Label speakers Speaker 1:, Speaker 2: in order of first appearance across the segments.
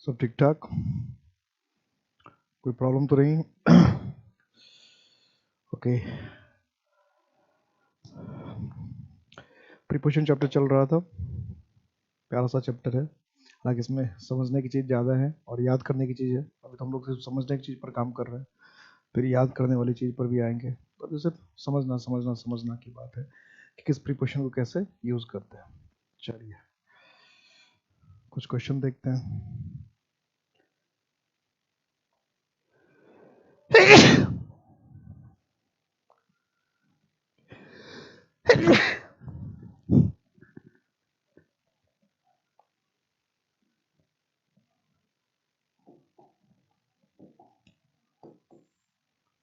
Speaker 1: सब ठीक ठाक, कोई प्रॉब्लम तो नहीं। ओके, प्रीपोजिशन चैप्टर चल रहा था, प्यारा सा चैप्टर है। हालांकि इसमें समझने की चीज़ ज़्यादा है और याद करने की चीज़ है। अभी तो हम लोग सिर्फ समझने की चीज़ पर काम कर रहे हैं, फिर याद करने वाली चीज़ पर भी आएंगे। तो अभी सिर्फ समझना की बात है कि किस प्रीपोजिशन को कैसे यूज़ करते हैं। चलिए कुछ क्वेश्चन देखते हैं।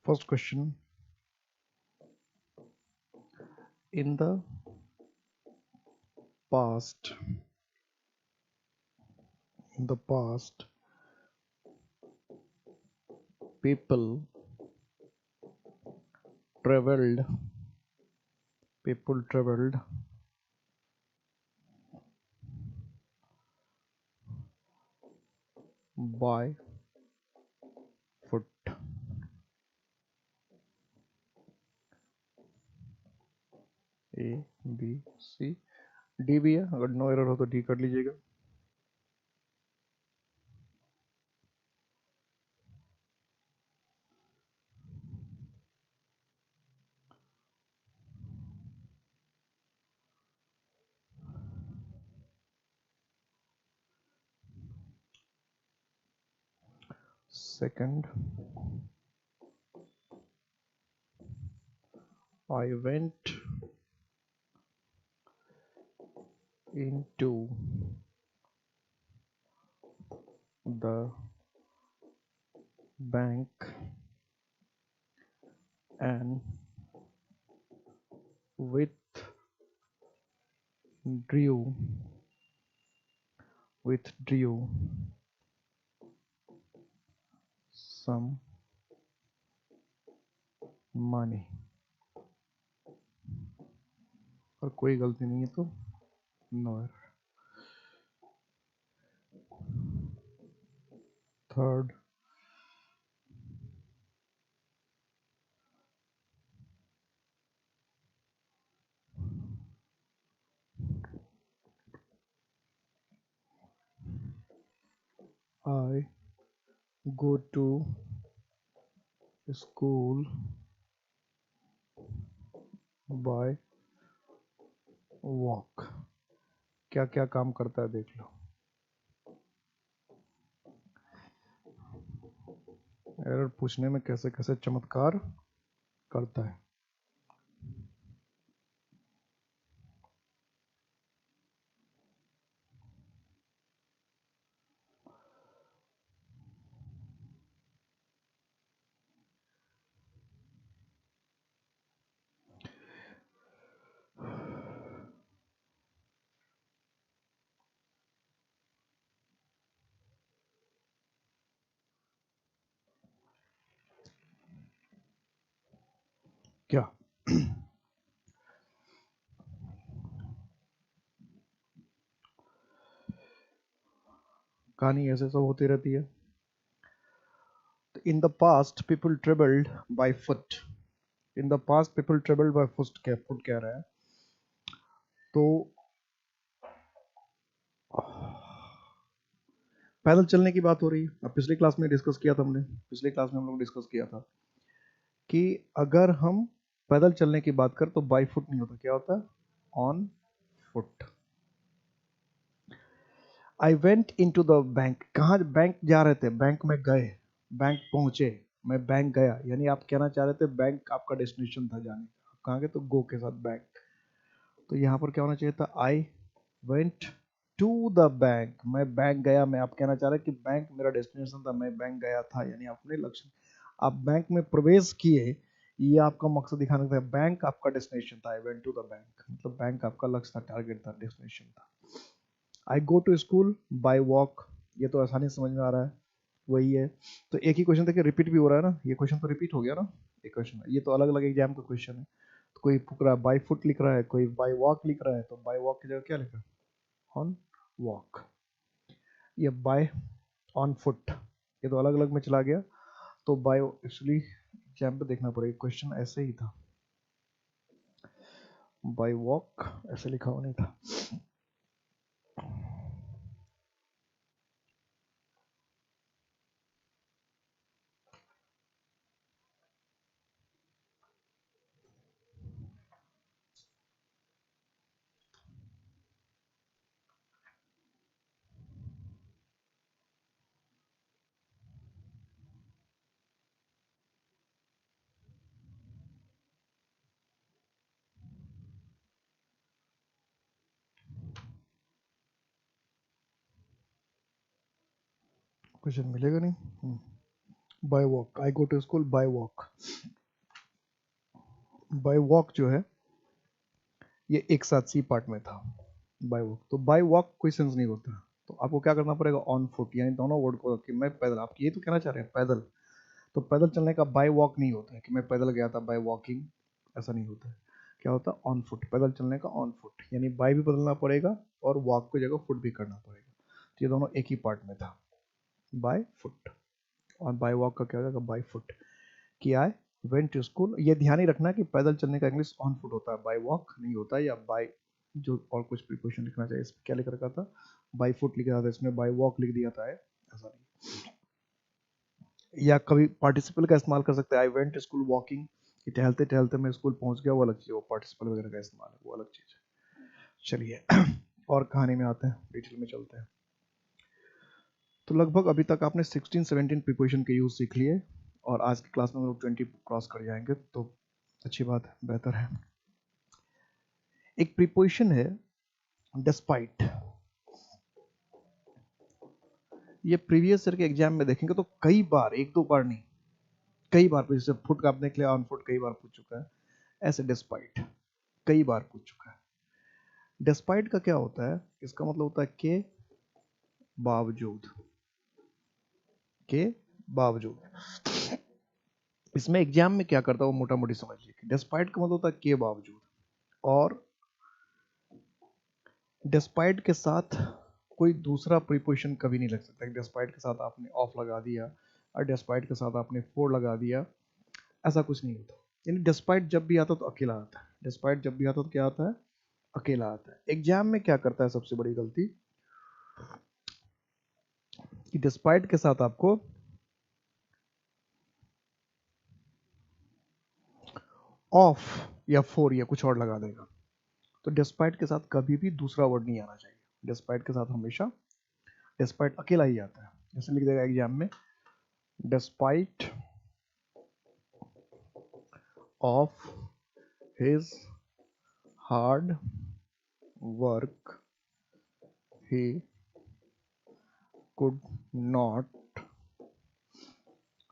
Speaker 1: First question, in the past people traveled by foot. A B C D भी है, अगर नो एरर हो तो डी कर लीजिएगा। Second, I went into the bank and withdrew some money। और कोई गलती नहीं है तो no error. Third, I go to school by walk। क्या क्या काम करता है देख लो। एरर पूछने में कैसे कैसे चमत्कार करता है। क्या कहानी ऐसे सब होती रहती है। In the past people travelled by foot. In the past people travelled by foot कह रहा है। तो पैदल चलने की बात हो रही है। अब पिछली क्लास में डिस्कस किया था हमने, पिछली क्लास में हम लोग डिस्कस किया था कि अगर हम पैदल चलने की बात कर तो बाय फुट नहीं होता, क्या होता है? On foot. I went in to the bank, कहाँ बैंक जा रहे थे? बैंक में गए, बैंक पहुंचे, मैं बैंक गया, यानी आप कहना चाह रहे थे बैंक आपका डेस्टिनेशन था जाने का। कहाँ गए? तो गो के साथ बैंक। तो यहाँ पर क्या होना चाहिए था? I went to the bank, मैं बैंक गया। मैं आप कहना चाह रहे कि बैंक मेरा डेस्टिनेशन था, मैं बैंक गया था, यानी अपने लक्ष्य आप बैंक में प्रवेश किए, ये आपका मकसद दिखाने का था। बैंक आपका डेस्टिनेशन था। I went to the bank मतलब बैंक आपका लक्ष्य था, टारगेट था, डेस्टिनेशन था। I go to school by walk, ये तो आसानी से समझ में आ रहा है, वही है। तो एक ही क्वेश्चन देखिए रिपीट भी हो रहा है ना, ये क्वेश्चन तो रिपीट हो गया ना, एक क्वेश्चन, ये तो अलग अलग एग्जाम का क्वेश्चन है। तो कोई पूछ रहा है बाय फुट लिख रहा है, कोई बाय वॉक लिख रहा है, तो बाय वॉक की जगह क्या लिखा? On walk. ये बाय ऑन फुट, ये तो अलग अलग में चला गया। तो बाय, एक्चुअली एग्जाम पे देखना पड़ेगा, क्वेश्चन ऐसे ही था, बाय वॉक ऐसे लिखा हुआ नहीं था। क्वेश्चन मिलेगा नहीं। By walk, I go to school by walk. By walk जो है ये एक साथ सी पार्ट में था, बाय वॉक। तो बाय वॉक कोई सेंस नहीं होता, तो आपको क्या करना पड़ेगा, ऑन फुट, यानी दोनों वर्ड को कि मैं पैदल, आप ये तो कहना चाह रहे हैं पैदल, तो पैदल चलने का बाय वॉक नहीं होता है कि मैं पैदल गया था बाय वॉकिंग, ऐसा नहीं होता है। क्या होता है, ऑन फुट, पैदल चलने का ऑन फुट, यानी बाय भी बदलना पड़ेगा और वॉक की जगह फुट भी करना पड़ेगा। तो ये दोनों एक ही पार्ट में था, बाय फुट। और बाय वॉक का क्या हो जाएगा, बाय फुट। कि आई वेंट टू स्कूल, ये ध्यान ही रखना कि पैदल चलने का इंग्लिश ऑन फुट होता है, बाय वॉक नहीं होता है, या बाय जो और कुछ प्रीपोजिशन लिखना चाहिए, इसमें क्या लिख रखा था, बाय फुट लिख रहा था, इसमें बाय वॉक लिख दिया था है, ऐसा नहीं। या कभी पार्टिसिपल का इस्तेमाल कर सकते हैं, I went to school walking, कि टहलते टहलते मैं स्कूल पहुंच गया, वो अलग चीज, वो पार्टिसिपल वगैरह का इस्तेमाल है, वो अलग चीज है। चलिए और कहानी में आते हैं, डिटेल में चलते हैं। तो लगभग अभी तक आपने 16-17 प्रीपोजिशन के यूज सीख लिए, और आज की क्लास में हम लोग 20 क्रॉस कर जाएंगे, तो अच्छी बात है, बेहतर है। एक प्रीपोजिशन है डिस्पाइट, ये प्रीवियस ईयर के एग्जाम में देखेंगे तो कई बार, एक दो बार नहीं, कई बार, जैसे फुट का आपने देख लिया, ऑन फुट कई बार पूछ चुका है, ऐसे डिस्पाइट कई बार पूछ चुका है। डिस्पाइट का क्या होता है, इसका मतलब होता है के बावजूद, के बावजूद। इसमें एग्जाम में क्या करता है वो मोटा मोटी समझिए, कि डिस्पाइट का मतलब होता है के बावजूद, और डिस्पाइट के साथ कोई दूसरा प्रीपोजिशन कभी नहीं लग सकता। डिस्पाइट के साथ आपने ऑफ लगा दिया और डिस्पाइट के साथ आपने फोर लगा दिया, ऐसा कुछ नहीं होता। यानी डिस्पाइट जब भी आता है तो अकेला आता है, डिस्पाइट जब भी आता है तो क्या आता है, अकेला आता है। एग्जाम में क्या करता है सबसे बड़ी गलती, कि डिस्पाइट के साथ आपको ऑफ या फोर या कुछ और लगा देगा। तो डिस्पाइट के साथ कभी भी दूसरा वर्ड नहीं आना चाहिए, डिस्पाइट के साथ हमेशा डिस्पाइट अकेला ही आता है। जैसे लिख देगा एग्जाम में, despite of his hard work he could not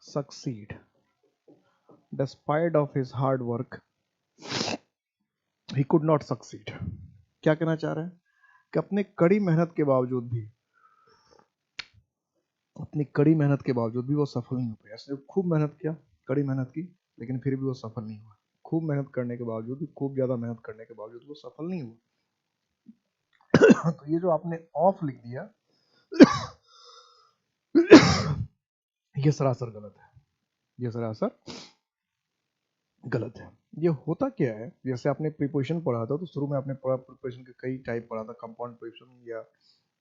Speaker 1: succeed, despite of his hard work he could not succeed। क्या कहना चाह रहे हैं, कि अपने कड़ी मेहनत के बावजूद भी, अपनी कड़ी मेहनत के बावजूद भी वो सफल नहीं हो पाया। उसने खूब मेहनत किया, कड़ी मेहनत की, लेकिन फिर भी वो सफल नहीं हुआ। खूब मेहनत करने के बावजूद भी, खूब ज्यादा मेहनत करने के बावजूद वो सफल नहीं हुआ। तो ये जो आपने ऑफ लिख दिया ये सरासर गलत है, ये सरासर गलत है। ये होता क्या है, जैसे आपने प्रीपोजिशन पढ़ा था, तो शुरू में आपने पढ़ा प्रीपोजिशन के कई टाइप पढ़ा था, कंपाउंड प्रीपोजिशन या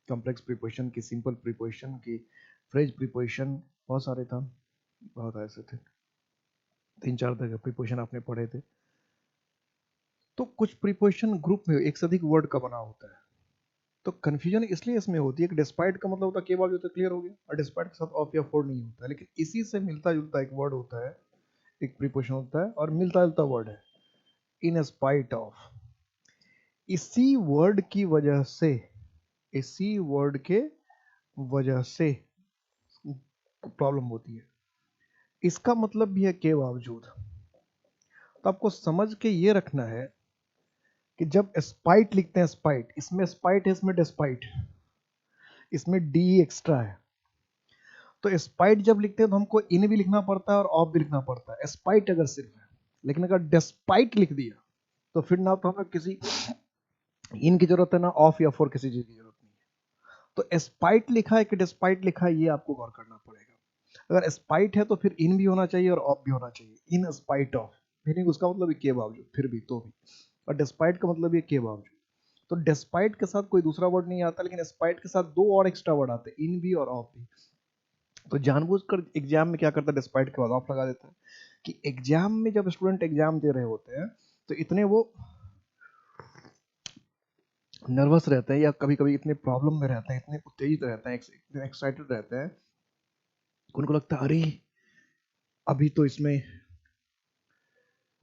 Speaker 1: कॉम्प्लेक्स प्रीपोजिशन की, सिंपल प्रीपोजिशन की, फ्रेज प्रीपोजिशन, बहुत सारे था, बहुत ऐसे थे, 3-4 तरह के प्रीपोजिशन आपने पढ़े थे। तो कुछ प्रीपोजिशन ग्रुप में एक से अधिक वर्ड का बना होता है, तो कंफ्यूजन इसलिए इसमें होती है कि डिस्पाइट का मतलब होता है के बावजूद, तो क्लियर हो गया, और डिस्पाइट के साथ ऑफ या फोर नहीं होता है। लेकिन इसी से मिलता जुलता एक वर्ड होता है, एक प्रीपोजिशन होता है, और मिलता जुलता वर्ड है इन स्पाइट ऑफ। इसी वर्ड की वजह से, इसी वर्ड के वजह से प्रॉब्लम होती है। इसका मतलब भी है के बावजूद। तो आपको समझ के ये रखना है कि जब स्पाइट लिखते हैं, स्पाइट, इसमें स्पाइट है, इसमें डिस्पाइट, इसमें डी एक्स्ट्रा है। तो स्पाइट जब लिखते हैं तो हमको इन भी लिखना पड़ता है और ऑफ भी लिखना पड़ता है, स्पाइट अगर सिर्फ है। लेकिन अगर डिस्पाइट लिख दिया तो फिर ना तो हमें किसी इन की जरूरत है, ना ऑफ या फोर किसी चीज की जरूरत नहीं है। तो एस्पाइट लिखा है कि डिस्पाइट लिखा है, ये आपको गौर करना पड़ेगा। अगर एस्पाइट है तो फिर इन भी होना चाहिए और ऑफ भी होना चाहिए, इन स्पाइट ऑफ, मीनिंग उसका मतलब के बावजूद, फिर भी, तो भी। और डिस्पाइट का मतलब ये के बावजूद। तो डिस्पाइट के साथ कोई दूसरा वर्ड नहीं आता, लेकिन एस्पाइट के साथ दो और एक्स्ट्रा वर्ड आते हैं, इन भी और ऑफ भी। तो जानबूझकर एग्जाम में क्या करता है, डिस्पाइट के बाद ऑफ लगा देता है, कि एग्जाम में जब स्टूडेंट एग्जाम दे रहे होते हैं तो इतने वो नर्वस रहते हैं, या कभी कभी इतने प्रॉब्लम में रहते हैं, इतने उत्तेजित रहते हैं, इतने एक्साइटेड रहते हैं, उनको लगता है अरे अभी तो इसमें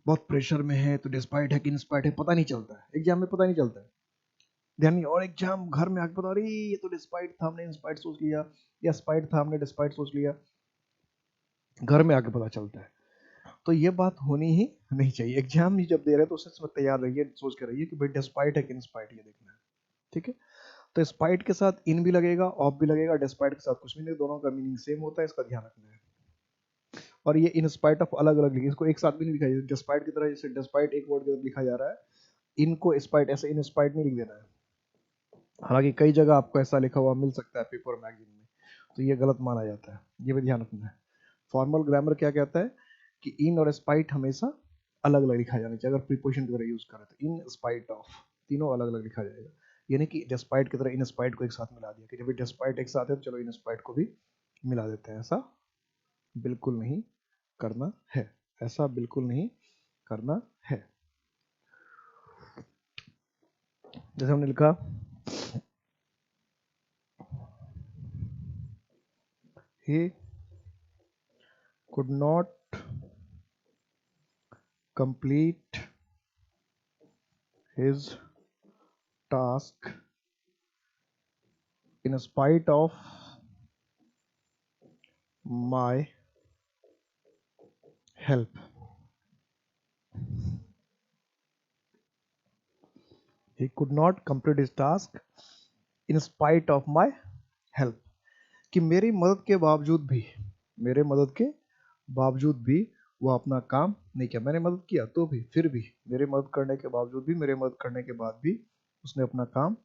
Speaker 1: बहुत प्रेशर में है, तो डिस्पाइट है कि इंस्पाइट है पता नहीं चलता है, एग्जाम में पता नहीं चलता है, ध्यान नहीं। और एग्जाम घर में आके पता, अरे ये तो डिस्पाइट था, हमने इंस्पाइट सोच लिया, या स्पाइट था, हमने डिस्पाइट सोच लिया, घर में आके पता चलता है। तो ये बात होनी ही नहीं चाहिए। एग्जाम ही जब दे रहे हैं तो उससे समय तैयार रहिए, सोच कर रहिए कि भाई डिस्पाइट है कि इंस्पाइट, ये देखना है, ठीक है। तो स्पाइट के साथ इन भी लगेगा, ऑफ भी लगेगा, डिस्पाइट के साथ कुछ भी नहीं, दोनों का मीनिंग सेम होता है, इसका ध्यान रखना है। और ये इन स्पाइट ऑफ अलग अलग लिखिए, इसको एक साथ भी नहीं लिखा जाए डिस्पाइट की तरह, जैसे डिस्पाइट एक वर्ड की तरह लिखा जा रहा है, इनको स्पाइट ऐसे इन स्पाइट नहीं लिख देना है। हालांकि कई जगह आपको ऐसा लिखा हुआ मिल सकता है पेपर मैगजीन में, तो ये गलत माना जाता है, ये भी ध्यान रखना है। फॉर्मल ग्रामर क्या कहता है कि इन और स्पाइट हमेशा अलग अलग लिखा जाना चाहिए। अगर प्रीपोजिशन की तरह यूज करें तो इन स्पाइट ऑफ, तीनों अलग अलग लिखा जाएगा, यानी कि डिस्पाइट की तरह इन स्पाइट को एक साथ मिला दिया कि जब डिस्पाइट एक साथ है तो चलो इन स्पाइट को भी मिला देते हैं। ऐसा बिल्कुल नहीं करना है, ऐसा बिल्कुल नहीं करना है। जैसे हमने लिखा he could not complete his task in spite of my help. He could not complete his task in spite of my help. कि मेरी मदद के बावजूद भी, मेरे मदद के बावजूद भी वो अपना काम नहीं किया। मैंने मदद किया तो भी, फिर भी, मेरे मदद करने के बावजूद भी, मेरे मदद करने के बाद भी उसने अपना काम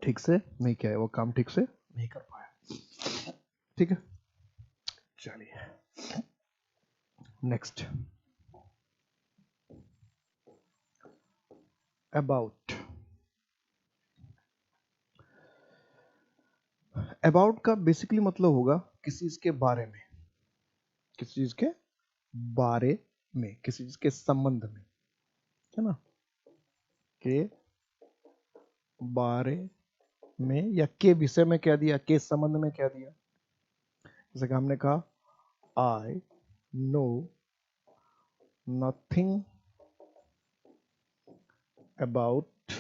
Speaker 1: ठीक से नहीं किया है, वो काम ठीक से नहीं कर पाया। ठीक है, चलिए नेक्स्ट, अबाउट। अबाउट का बेसिकली मतलब होगा किसी चीज के बारे में, किसी चीज के बारे में, किसी चीज के संबंध में, है ना, के बारे में या के विषय में कह दिया, के संबंध में कह दिया। जैसे कि हमने कहा I know nothing about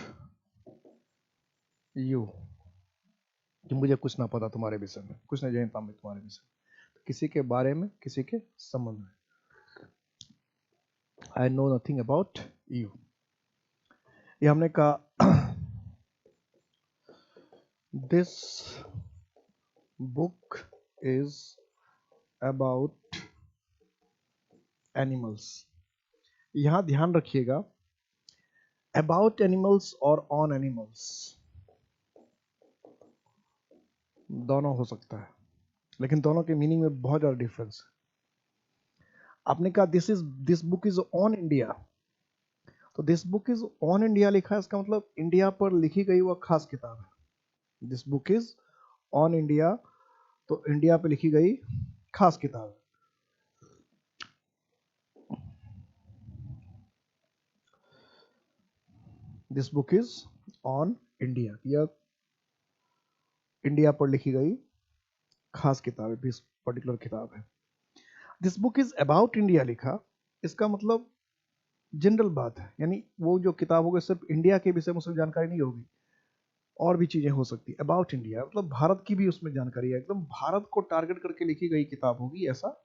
Speaker 1: you, कि मुझे कुछ ना पता तुम्हारे विषय में, कुछ नहीं जानता मैं तुम्हारे विषय में। तो किसी के बारे में, किसी के संबंध में, I know nothing about you. ये हमने कहा this book is about animals. यहां ध्यान रखिएगा, अबाउट एनिमल्स और ऑन एनिमल्स दोनों हो सकता है, लेकिन दोनों के मीनिंग में बहुत ज्यादा डिफरेंस है। आपने कहा this book is on India, तो this book is on India लिखा है, इसका मतलब इंडिया पर लिखी गई वह खास किताब है। This book is on India, तो इंडिया पे लिखी गई खास किताब है। This book is on India, यह इंडिया पर लिखी गई खास किताब है, पर्टिकुलर किताब है। This book is about India लिखा, इसका मतलब जनरल बात है, यानी वो जो किताब होगी सिर्फ इंडिया के विषय में उसमें जानकारी नहीं होगी, और भी चीजें हो सकती है। अबाउट इंडिया मतलब भारत की भी उसमें जानकारी है, एकदम भारत को टारगेट करके लिखी गई किताब होगी ऐसा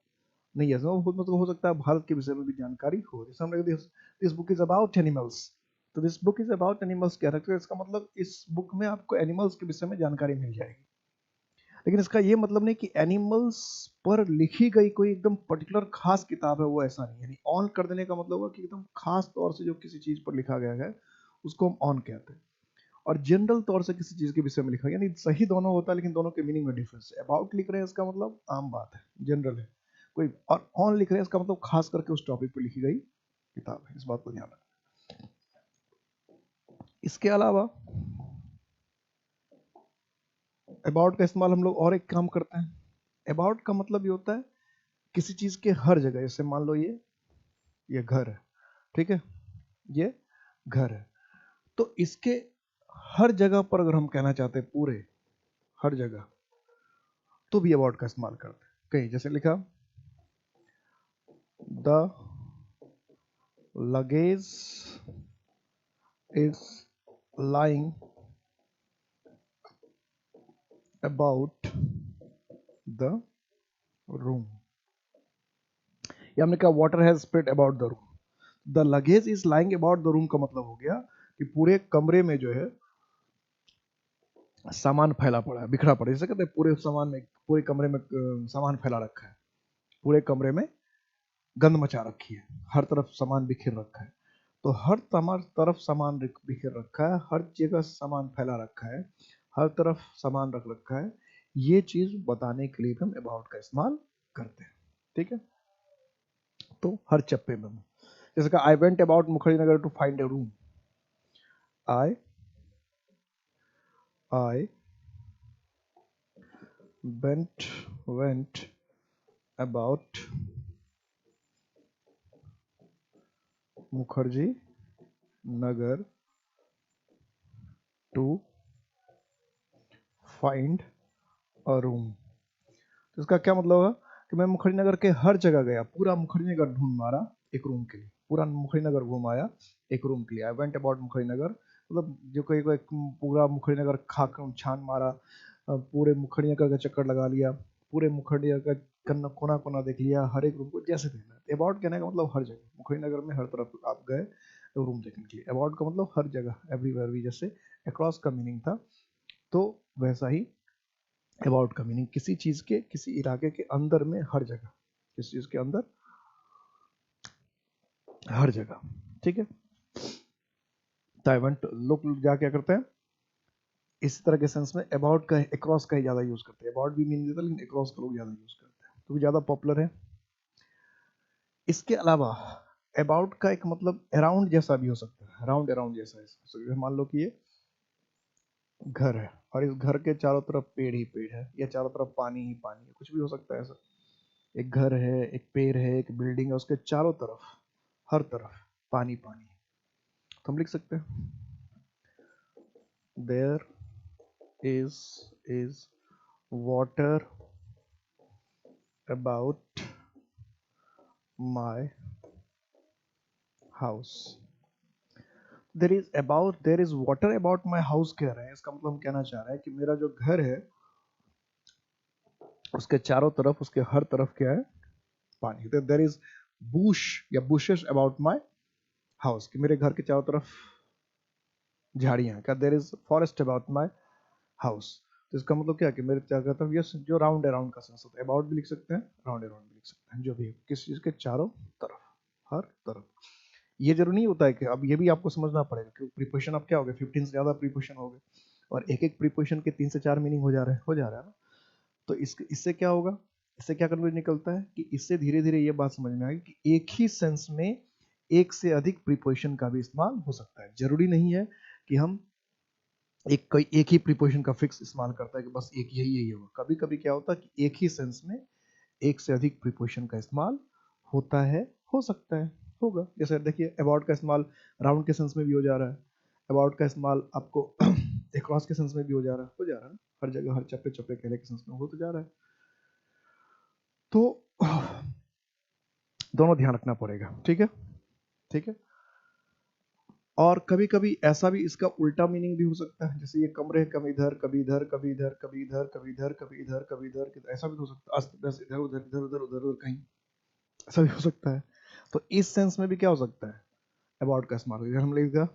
Speaker 1: नहीं है। मतलब हो सकता है भारत के विषय में भी जानकारी हो। जैसे हम this book is about animals, तो this book is about animals क्या रखते हैं, इसका मतलब इस बुक में आपको एनिमल्स के विषय में जानकारी मिल जाएगी। लेकिन इसका ये मतलब नहीं कि एनिमल्स पर लिखी गई कोई एकदम पर्टिकुलर खास किताब है, वो ऐसा नहीं। यानी ऑन कर देने का मतलब है कि एकदम खास तौर से जो किसी चीज पर लिखा गया है उसको हम ऑन कहते हैं। और जनरल तौर से किसी चीज के विषय में लिखा, यानी सही दोनों होता है लेकिन दोनों के मीनिंग में डिफरेंस है। अबाउट लिख रहे हैं इसका मतलब आम बात है, जनरल है कोई, और ऑन लिख रहे हैं इसका मतलब खास करके उस टॉपिक पे लिखी गई किताब है, इस बात को ध्यान रखना। इसके अलावा अबाउट का इस्तेमाल हम लोग और एक काम करते हैं। अबाउट का मतलब ये होता है किसी चीज के हर जगह, जैसे मान लो ये घर है, ठीक है, ये घर है, तो इसके हर जगह पर अगर हम कहना चाहते हैं पूरे हर जगह, तो भी अबाउट का इस्तेमाल करते हैं। कहीं जैसे लिखा the luggage is lying about the room, या हमने कहा water has spread about the room, the luggage is lying about the room का मतलब हो गया कि पूरे कमरे में जो है सामान फैला पड़ा है, बिखरा पड़ा है। जैसे कहते हैं पूरे सामान में, पूरे कमरे में सामान फैला रखा है, पूरे कमरे में गंद मचा रखी है, हर तरफ सामान बिखर रखा है। तो हर तरफ सामान बिखर रखा है, हर जगह सामान फैला रखा है, हर तरफ सामान रख रखा है, ये चीज बताने के लिए हम अबाउट का इस्तेमाल करते हैं, ठीक है। तो हर चप्पे में, जैसे कहा I went about Mukherjee Nagar to find a room, I went about Mukherjee Nagar to find a room. तो इसका क्या मतलब है कि मैं मुखर्जी नगर के हर जगह गया, पूरा मुखर्जी नगर ढूंढ मारा एक रूम के लिए, पूरा मुखर्जी नगर घुमाया एक रूम के लिए। आई वेंट अबाउट मुखर्जी नगर मतलब जो कोई कोई पूरा मुखर्जी नगर खा छान मारा, पूरे मुखर्जी नगर का चक्कर लगा लिया, पूरे मुखर्जी नगर का कोना कोना देख लिया, हर एक रूम को जैसे देखना है। अबाउट कहने का मतलब हर जगह, मुखर्जी नगर में हर तरफ आप गए रूम देखने के लिए। अबाउट का मतलब हर जगह, एवरीवेयर भी जैसे अक्रॉस का मीनिंग था, तो वैसा ही अबाउट का मीनिंग किसी चीज के, किसी इलाके के अंदर में हर जगह, किसी चीज के अंदर हर जगह, ठीक है। ताइवान लोग जा क्या करते हैं, इस तरह के सेंस में अबाउट का अक्रॉस का ही ज्यादा यूज करते हैं। अबाउट भी मीनिंग देता है लेकिन अक्रॉस का लोग ज्यादा यूज करते हैं, तो ज्यादा पॉपुलर है। इसके अलावा अबाउट का एक मतलब अराउंड जैसा भी हो सकता है, अराउंड अराउंड जैसा है। मान लो कि ये घर है और इस घर के चारों तरफ पेड़ ही पेड़ है, या चारों तरफ पानी ही पानी है, कुछ भी हो सकता है ऐसा। एक घर है, एक पेड़ है, एक बिल्डिंग है, उसके चारों तरफ हर तरफ पानी पानी है। तो हम लिख सकते हैं there is water about my house. There is water about my house कह रहे हैं, इसका मतलब हम कहना चाह रहे हैं कि मेरा जो घर है उसके चारों तरफ, उसके हर तरफ क्या है, पानी। तो देयर इज बुश या बुशेस अबाउट माई हाउस, कि मेरे घर के चारों तरफ झाड़ियां हैं। क्या there is forest about my house, तो इसका मतलब क्या कि मेरे चारों तरफ, यस जो राउंड अराउंड का सेंस होता है, अबाउट भी लिख सकते हैं, राउंड अराउंड भी लिख सकते हैं, जो भी किस चीज के चारों तरफ, हर तरफ। ये जरूरी नहीं होता है कि, अब ये भी आपको समझना पड़ेगा कि प्रीपोजिशन अब क्या हो गया, 15 से ज्यादा प्रीपोजिशन हो गए और एक एक प्रीपोजिशन के 3 से 4 मीनिंग हो जा रहा है ना। तो इससे क्या होगा, इससे क्या कंक्लूजन निकलता है कि इससे धीरे धीरे ये बात समझ में आएगी कि एक ही सेंस में एक से अधिक प्रीपोजिशन का भी इस्तेमाल हो सकता है। जरूरी नहीं है कि हम एक ही प्रीपोजिशन का फिक्स इस्तेमाल करता है कि बस एक यही होगा। कभी कभी क्या होता है कि एक ही सेंस में एक से अधिक प्रीपोजिशन का इस्तेमाल होता है, हो सकता है, होगा। जैसे देखिए अबाउट का इस्तेमाल राउंड के सेंस में भी हो जा रहा है, अबाउट का इस्तेमाल आपको अक्रॉस के सेंस में भी हो जा रहा है ना, हर जगह हर चप्पे चप्पे कहने के सेंस में हो तो जा रहा है। तो दोनों ध्यान रखना पड़ेगा, ठीक है, ठीक है। और कभी कभी ऐसा भी इसका उल्टा मीनिंग भी हो सकता है, जैसे ये कमरे कभी इधर कभी इधर कभी इधर कभी इधर कभी इधर कभी इधर कभी इधर, ऐसा भी हो सकता है, अस्त व्यस्त इधर उधर इधर उधर उधर उधर कहीं, ऐसा भी हो सकता है। तो इस सेंस में भी क्या हो सकता है, अबाउट का इस्तेमाल हम लिखेगा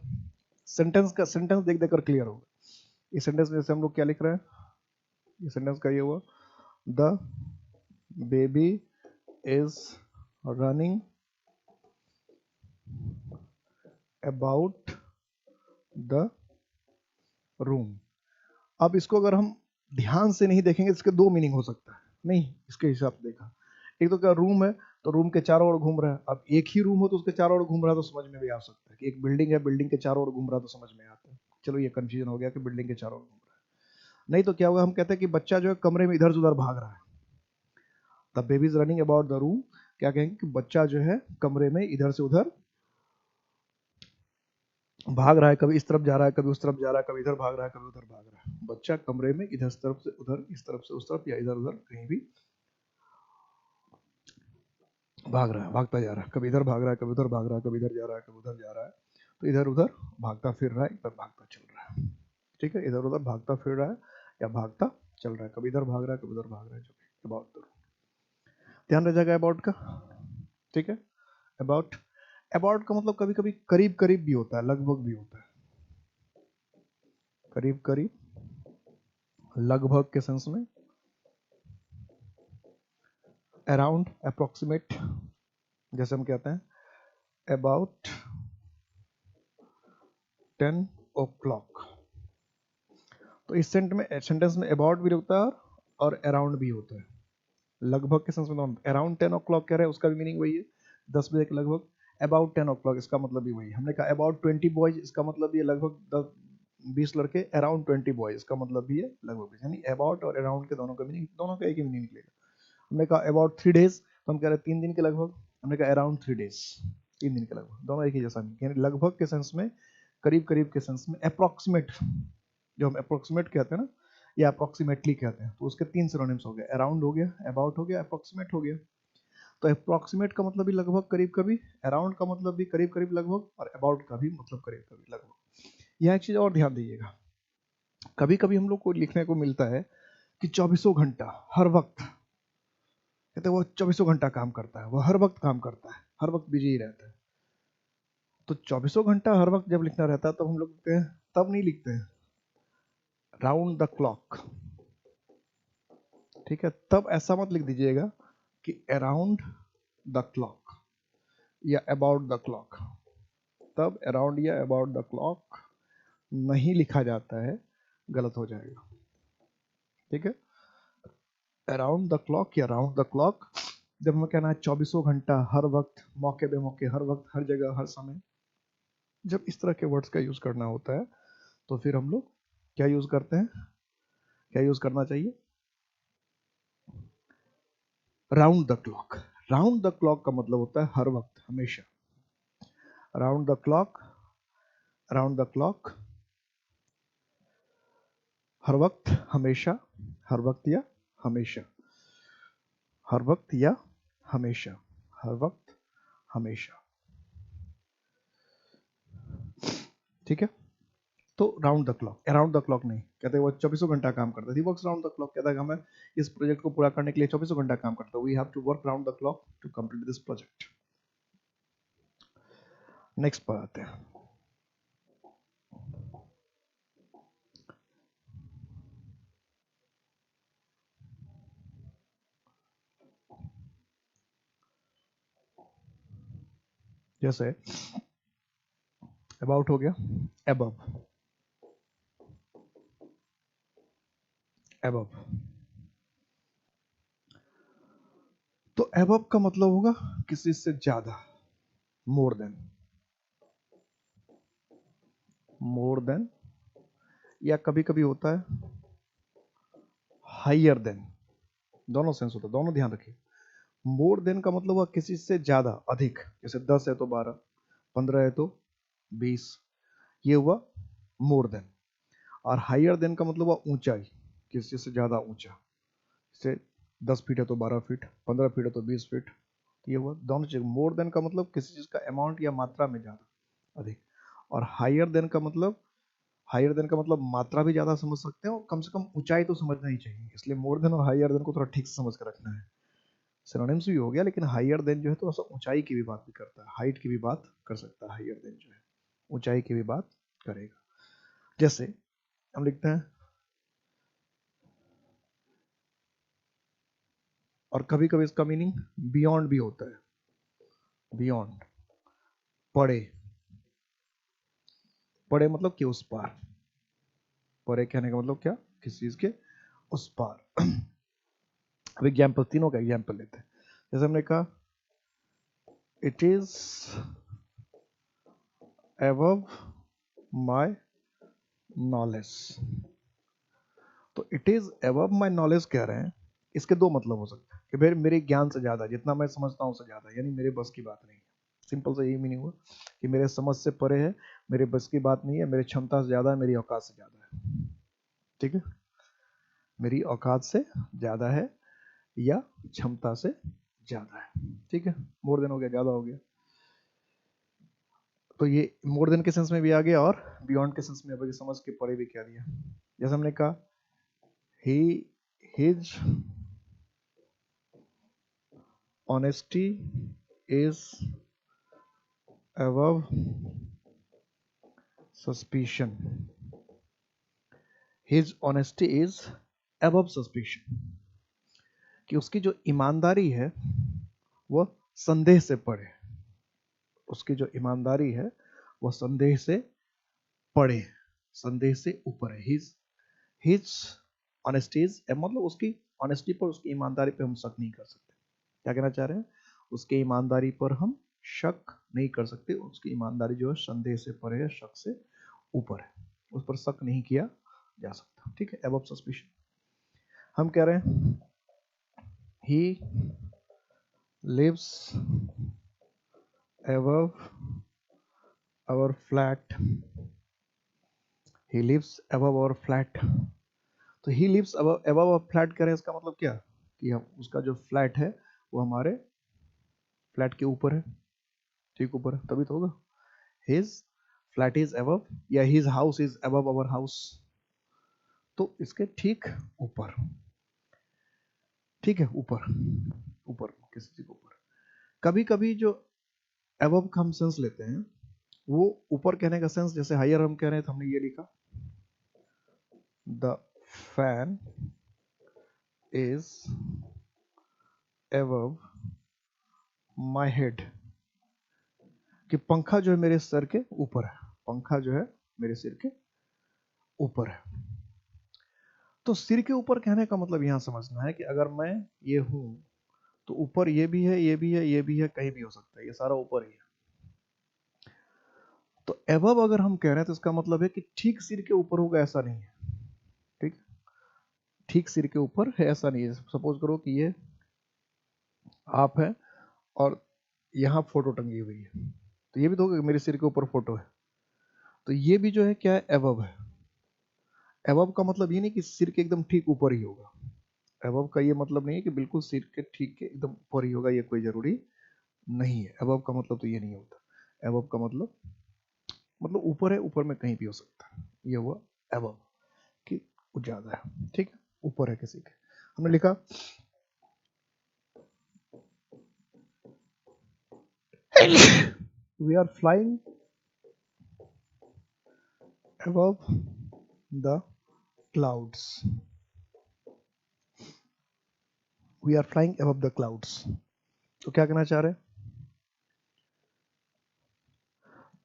Speaker 1: सेंटेंस देख देख कर क्लियर होगा। इस सेंटेंस में जैसे हम लोग क्या लिख रहे हैं, ये सेंटेंस का ये हुआ, the baby is running about the room. अब इसको अगर हम ध्यान से नहीं देखेंगे, इसके दो मीनिंग हो सकता है। नहीं, इसके हिसाब से देखा, एक तो क्या रूम है तो रूम के चारों ओर घूम रहा है। अब एक ही रूम हो तो उसके चारों ओर घूम रहा है, तो समझ में भी आ सकता है कि एक बिल्डिंग है, बिल्डिंग के चारों ओर घूम रहा है, तो समझ में आता है। चलो ये कंफ्यूजन हो गया कि बिल्डिंग के चारों ओर घूम रहा है। नहीं तो क्या होगा, हम कहते हैं कि बच्चा जो है कमरे में इधर से उधर भाग रहा है, the baby is running about the room. क्या कहेंगे कि बच्चा जो है कमरे में इधर से उधर भाग रहा है, कभी इस तरफ जा रहा है, कभी उस तरफ जा रहा है, कभी इधर भाग रहा है, कभी उधर भाग रहा है। बच्चा कमरे में इधर से तरफ से उधर, इस तरफ से उस तरफ, या इधर उधर कहीं भी भाग रहा है, भागता जा रहा है। कभी इधर भाग रहा है, कभी उधर भाग रहा है, कभी इधर जा रहा है, कभी उधर जा रहा है। तो इधर उधर भागता फिर रहा है, इधर भागता चल रहा है। ठीक है, इधर उधर भागता फिर रहा है या भागता चल रहा है, कभी इधर भाग रहा है, कभी उधर भाग रहा है। जो अबाउट द, ध्यान रह जाएगा अबाउट का। ठीक है, अबाउट, अबाउट का मतलब कभी कभी करीब करीब भी होता है, लगभग भी होता है। करीब करीब, लगभग के सेंस में, अराउंड, अप्रोक्सीमेट। जैसे हम कहते हैं अबाउट 10 o'clock। तो इस सेंटेंस में अबाउट भी होता है और अराउंड भी होता है। लगभग के सेंस में अराउंड 10 o'clock कह रहे हैं, उसका भी मीनिंग वही है, 10 बजे के लगभग। अबाउट 10 o'clock इसका मतलब भी वही। हमने कहा अबाउट 20 बॉयज, इसका मतलब भी है लगभग 20 लड़के। अराउंड 20 बॉयज इसका मतलब भी है लगभग 20। यानी अबाउट और अराउंड के दोनों का मीनिंग, दोनों का एक ही मीनिंग निकलेगा। हमने कहा अबाउट 3 days, तो हम कह रहे हैं 3 दिन के लगभग। हमने कहा अराउंड 3 days, 3 दिन के लगभग, दोनों एक ही जैसा मीनिंग। यानी लगभग के सेंस में, करीब करीब के सेंस में। अप्रोक्सीमेट, जो हम अप्रोक्सीमेट कहते हैं ना, या अप्रोक्सीमेटली कहते हैं, तो उसके 3 सिनोनिम्स हो गए, अराउंड हो गया, अबाउट हो गया, अप्रोक्सीमेट हो गया। तो अप्रोक्सीमेट का मतलब भी लगभग करीब करीब, अराउंड का मतलब भी करीब करीब लगभग, और अबाउट का भी मतलब करीब करीब लगभग। यह एक चीज और ध्यान दीजिएगा, कभी कभी हम लोग को लिखने को मिलता है कि 24 घंटा, हर वक्त, कहते हैं वो 24 घंटा काम करता है, वो हर वक्त काम करता है, हर वक्त बिजी ही रहता है। तो 24 घंटा हर वक्त जब लिखना रहता है, तब हम लोग लिखते हैं, तब नहीं लिखते हैं राउंड द क्लॉक। ठीक है, तब ऐसा मत लिख दीजिएगा कि अराउंड द क्लॉक या अबाउट द क्लॉक। तब अराउंड या अबाउट द क्लॉक नहीं लिखा जाता है, गलत हो जाएगा। ठीक है, अराउंड द क्लॉक या राउंड द क्लॉक, जब हमें कहना है 24 घंटा, हर वक्त, मौके बे मौके, हर वक्त, हर जगह, हर समय, जब इस तरह के वर्ड्स का यूज करना होता है, तो फिर हम लोग क्या यूज करते हैं, क्या यूज करना चाहिए, round the clock. Round the clock का मतलब होता है हर वक्त, हमेशा। Round the clock, round the clock, हर वक्त, हमेशा, हर वक्त या हमेशा, हर वक्त या हमेशा, हर वक्त, हमेशा। ठीक है, तो round the clock, around the clock नहीं कहते, वो 24 घंटा काम करता है, वर्क्स राउंड द क्लॉक। कहता है हमें इस प्रोजेक्ट को पूरा करने के लिए 24 घंटा काम करता है, we have to work round the clock to complete this project. Next पर आते हैं। जैसे अबाउट हो गया, एबव, एबव। तो एबव का मतलब होगा किसी से ज्यादा, मोर देन, मोर देन, या कभी कभी होता है हाइयर देन। दोनों सेंस होता है, दोनों ध्यान रखिए। मोर देन का मतलब हुआ किसी से ज्यादा, अधिक। जैसे 10 है तो 12, 15 है तो 20, ये हुआ मोर देन। और हाइयर देन का मतलब हुआ ऊंचाई, किसी से ज्यादा ऊंचा। जैसे 10 फीट है तो 12 फीट, 15 फीट है तो 20 फीट। ये हुआ दोनों चीज। मोर देन का मतलब किसी चीज का अमाउंट या मात्रा में ज्यादा, अधिक। और हाइयर देन का मतलब, हाइयर देन का मतलब मात्रा भी ज्यादा समझ सकते हैं, और कम से कम ऊंचाई तो समझना ही चाहिए। इसलिए मोर देन और हाइयर देन को थोड़ा ठीक से समझ कर रखना है। सिनोनिम्स भी हो गया, लेकिन हाइयर देन जो है तो ऊंचाई की भी बात भी करता है, हाइट की भी बात कर सकता है। हाइयर देन जो है ऊंचाई की भी बात करेगा। जैसे हम लिखते हैं, और कभी कभी इसका मीनिंग बियॉन्ड भी होता है। बियॉन्ड, पड़े, पड़े मतलब कि उस पार। परे कहने का मतलब क्या, किसी चीज के उस पार। अब एग्जाम्पल, तीनों का एग्जाम्पल लेते हैं। जैसे हमने कहा it is above my knowledge, तो it is above my knowledge कह रहे हैं, इसके दो मतलब हो सकते हैं कि भाई मेरे ज्ञान से ज्यादा, जितना मैं समझता हूँ उससे ज्यादा, यानी मेरे बस की बात नहीं है। सिंपल सा यही मीनिंग हुआ कि मेरे समझ से परे है, मेरे बस की बात नहीं है, मेरी क्षमता से ज्यादा है, मेरी औकात से ज्यादा है। ठीक है, मेरी औकात से ज्यादा है या क्षमता से ज्यादा है। ठीक है, मोर देन हो गया, ज्यादा हो गया, तो ये मोर देन के सेंस में भी आ गया और बियॉन्ड के सेंस में अभी समझ के परे भी कह दिया। जैसे हमने कहा he his honesty is above suspicion, his honesty is above suspicion, कि उसकी जो ईमानदारी है वह संदेह से परे, उसकी जो ईमानदारी है वह संदेह से परे, संदेह से ऊपर है। हिज ऑनेस्टी इज, मतलब उसकी ऑनेस्टी पर, उसकी ईमानदारी पर हम शक नहीं कर सकते। क्या कहना चाह रहे हैं, उसकी ईमानदारी पर हम शक नहीं कर सकते, उसकी ईमानदारी जो है संदेह से परे है, शक से ऊपर है, उस पर शक नहीं किया जा सकता। ठीक है, एबव सस्पिशन। हम कह रहे हैं he lives above our flat, he lives above our flat, तो he lives above our flat करें, इसका मतलब क्या, कि हम उसका जो फ्लैट है वो हमारे फ्लैट के ऊपर है, ठीक ऊपर है, तभी तो होगा हिज फ्लैट इज above, या his house is above our house, तो इसके ठीक ऊपर। ठीक है, ऊपर, ऊपर किसी चीज के ऊपर। कभी कभी जो above का हम सेंस लेते हैं वो ऊपर कहने का सेंस, जैसे हायर हम कह रहे हैं तो हमने ये लिखा the fan is above my head, कि पंखा जो है मेरे सर के ऊपर है, पंखा जो है मेरे सिर के ऊपर है। तो सिर के ऊपर कहने का मतलब यहां समझना है कि अगर मैं ये हूं तो ऊपर ये भी है, ये भी है, ये भी है, कहीं भी हो सकता है, ये सारा ऊपर ही है। तो एबव अगर हम कह रहे हैं तो इसका मतलब है कि ठीक सिर के ऊपर होगा ऐसा नहीं है। ठीक, ठीक सिर के ऊपर है ऐसा नहीं है। सपोज करो कि ये आप है और यहाँ फोटो टंगी हुई है, तो ये भी तो होगा कि मेरे सिर के ऊपर फोटो है, तो ये भी जो है क्या है, एबव है। एबव का मतलब ये नहीं कि सिर के एकदम ठीक ऊपर ही होगा, एबव का ये मतलब नहीं है कि बिल्कुल सिर के ठीक के एकदम ऊपर ही होगा, ये कोई जरूरी नहीं है। एबव का मतलब तो ये नहीं होता। एबव का मतलब ऊपर है, ऊपर में कहीं भी हो सकता है, ये हुआ एबव, कि वो ज्यादा है। ठीक है, ऊपर है किसी के। हमने लिखा we are flying above the clouds, we are flying above the clouds, तो क्या कहना चाह रहे हैं,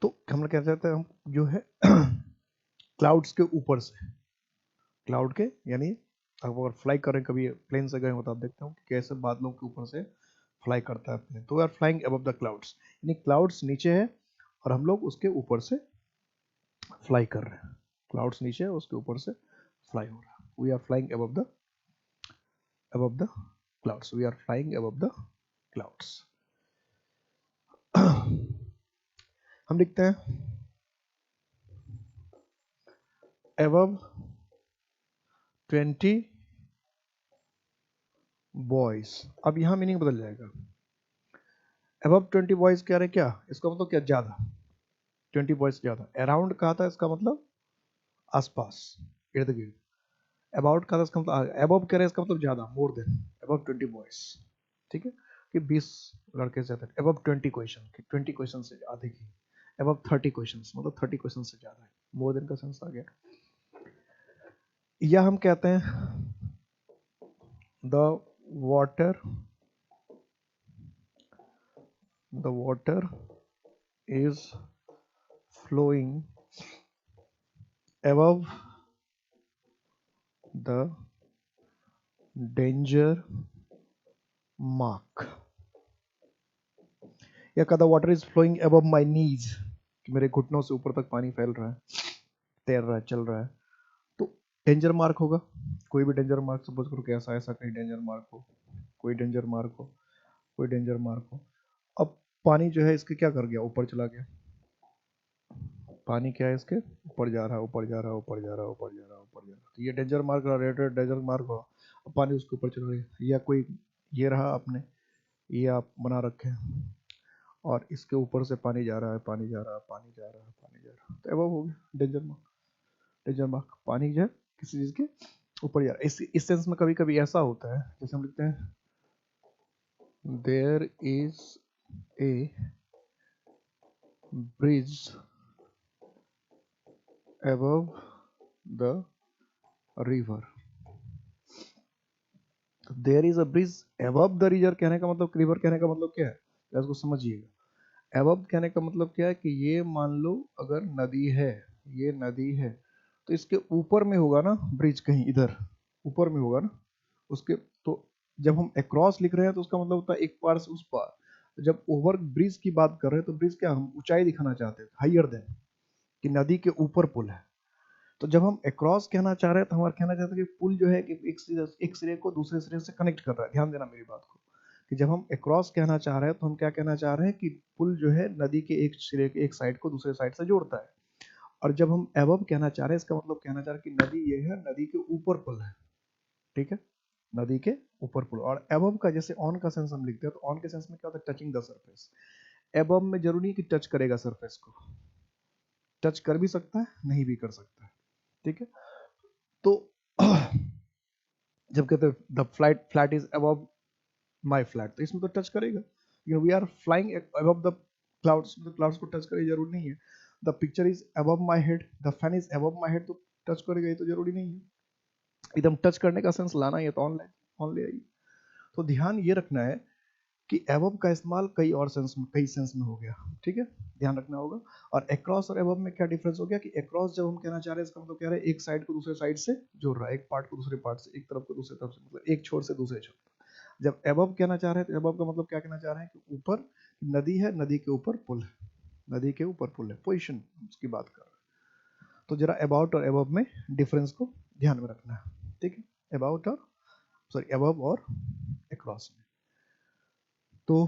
Speaker 1: तो हम लोग क्या चाहते हैं, हम जो है क्लाउड्स के ऊपर से, क्लाउड के यानी आप अगर फ्लाई कर रहे हैं, कभी प्लेन से गए हो तो आप देखते हो कि कैसे बादलों के ऊपर से फ्लाई करता है प्लेन, तो we are flying above the clouds, यानी क्लाउड्स नीचे है और हम लोग उसके ऊपर से फ्लाई कर रहे हैं। क्लाउड्स नीचे है, उसके ऊपर से फ्लाई हो रहा है। We are flying above the clouds, we are flying above the clouds. हम लिखते हैं above 20 बॉयज, अब यहां मीनिंग बदल जाएगा। above 20 बॉयज कह रहे हैं, क्या इसका मतलब, क्या ज्यादा, 20 बॉयज ज्यादा। अराउंड कहा था, इसका मतलब आसपास, इर्द गिर्द। अबाउट कहा था, इसका मतलब above कह रहे हैं, इसका मतलब ज्यादा, मोर देन above 20 बॉयज। ठीक है, कि 20 लड़के से ज्यादा, above 20 क्वेश्चन, कि 20 क्वेश्चन से अधिक ही। above 30 क्वेश्चन मतलब 30 क्वेश्चन से ज्यादा है, मोर देन का सेंस आ गया। या हम कहते हैं the water is flowing above the danger mark, या का the water is flowing above my knees, कि मेरे घुटनों से ऊपर तक पानी फैल रहा है, तैर रहा है, चल रहा है, तो डेंजर मार्क होगा। कोई भी डेंजर मार्क, सपोज करो कि ऐसा ऐसा कहीं डेंजर मार्क हो, कोई डेंजर मार्क हो, कोई डेंजर मार्क हो। अब पानी जो है इसके क्या कर गया, ऊपर चला गया। पानी क्या है इसके ऊपर जा रहा है, ऊपर जा रहा है, ऊपर जा रहा है, ऊपर जा रहा है, ऊपर जा रहा है, तो ये डेंजर मार्क रहा, रेड डेंजर मार्क हुआ। अब पानी उसके ऊपर चला गया, या कोई ये रहा आपने, ये आप बना रखे हैं और इसके ऊपर से पानी जा रहा है, पानी जा रहा है, पानी जा रहा है, पानी जा रहा है, तो अब हो गया डेंजर मार्क। डेंजर मार्क पानी जो है किसी चीज के ऊपर जा रहा है। इस सेंस में कभी कभी ऐसा होता है, जैसे हम लिखते हैं there is a bridge above the river। There is a bridge above the river कहने का मतलब, रिवर कहने का मतलब क्या है, तो इसको समझिएगा। above कहने का मतलब क्या है कि ये मान लो अगर नदी है, ये नदी है, तो इसके ऊपर में होगा ना ब्रिज, कहीं इधर ऊपर में होगा ना उसके। तो जब हम अक्रॉस लिख रहे हैं तो उसका मतलब होता है एक पार से उस पार। जब ओवर ब्रिज की बात कर रहे हैं तो ब्रिज क्या, हम ऊंचाई दिखाना चाहते हैं, हाइयर देन, कि नदी के ऊपर पुल है। तो जब हम अक्रॉस कहना चाह रहे हैं तो हमारा कहना चाहते हैं कि पुल जो है कि एक सिरे को दूसरे सिरे से कनेक्ट कर रहा है। ध्यान देना मेरी बात को, कि जब हम अक्रॉस कहना चाह रहे हैं तो हम क्या कहना चाह रहे हैं कि पुल जो है नदी के एक सिरे के एक साइड को दूसरे साइड से जोड़ता है। और जब हम एबव कहना चाह रहे हैं, इसका मतलब कहना चाह रहे हैं कि नदी ये है, नदी के ऊपर पुल है। ठीक है, नदी के ऊपर पुल। और एबव का जैसे ऑन का सेंस हम लिखते हैं, तो ऑन के सेंस में क्या होता है, टचिंग द सरफेस। एबव में जरूरी नहीं कि टच करेगा सरफेस को, टच कर भी सकता है, नहीं भी कर सकता है। ठीक है, तो जब कहते हैं the flight flat is above my flat, तो इसमें तो टच करेगा, we are flying above the clouds, तो क्लाउड्स को टच करे जरूरी नहीं है। The picture is above my head, the fan is above my head, तो टच करेगा, ये तो जरूरी नहीं है। एकदम टच करने का सेंस लाना है तो ऑनलाइन ऑन ले आइए। तो ध्यान ये रखना है कि एवब का इस्तेमाल कई और सेंस में, कई सेंस में हो गया। ठीक है, ध्यान रखना होगा। और अक्रॉस और एवब में क्या डिफरेंस हो गया, कि अक्रॉस जब हम कहना चाह रहे हैं, इसका मतलब कह रहे हैं एक साइड को दूसरे साइड से जोड़ रहा है, एक पार्ट को दूसरे पार्ट से, एक तरफ को दूसरे तरफ से, मतलब एक छोर से दूसरे छोर। जब एबव कहना चाह रहे हैं तो एबव का मतलब क्या कहना चाह रहे हैं, कि ऊपर नदी है, नदी के ऊपर पुल है, नदी के ऊपर पुल है, पोजिशन उसकी बात कर रहे हैं। तो जरा अबाउट और एबव में डिफरेंस को ध्यान में रखना है। ठीक है, अबाउट और सॉरी अबव और अक्रॉस में। तो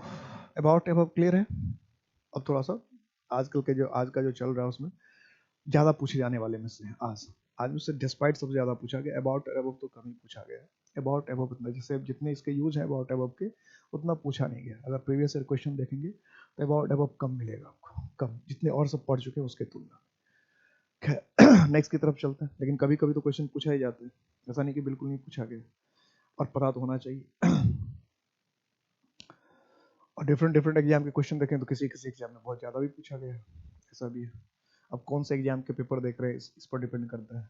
Speaker 1: अबाउट एबव क्लियर है। अब थोड़ा सा आजकल के जो आज का जो चल रहा है उसमें ज्यादा पूछे जाने वाले में से आज आज मुझसे डिस्पाइट सबसे ज्यादा पूछा गया। अबाउट एबव तो कम ही पूछा गया है। अबाउट एबव इतना, जैसे जितने इसके यूज है अबाउट एबव के, उतना पूछा नहीं गया। अगर प्रीवियस ईयर क्वेश्चन देखेंगे तो अबाउट एबव कम मिलेगा आपको, कम, जितने और सब पढ़ चुके हैं उसके तुलना में। नेक्स्ट की तरफ चलते हैं। लेकिन कभी कभी तो क्वेश्चन पूछा ही जाते हैं, ऐसा नहीं कि बिल्कुल नहीं पूछा गया, और पता तो होना चाहिए। और डिफरेंट डिफरेंट एग्जाम के क्वेश्चन देखें तो किसी किसी एग्जाम में बहुत ज़्यादा भी पूछा गया है, ऐसा भी है। अब कौन से एग्जाम के पेपर देख रहे हैं इस पर डिपेंड करता है।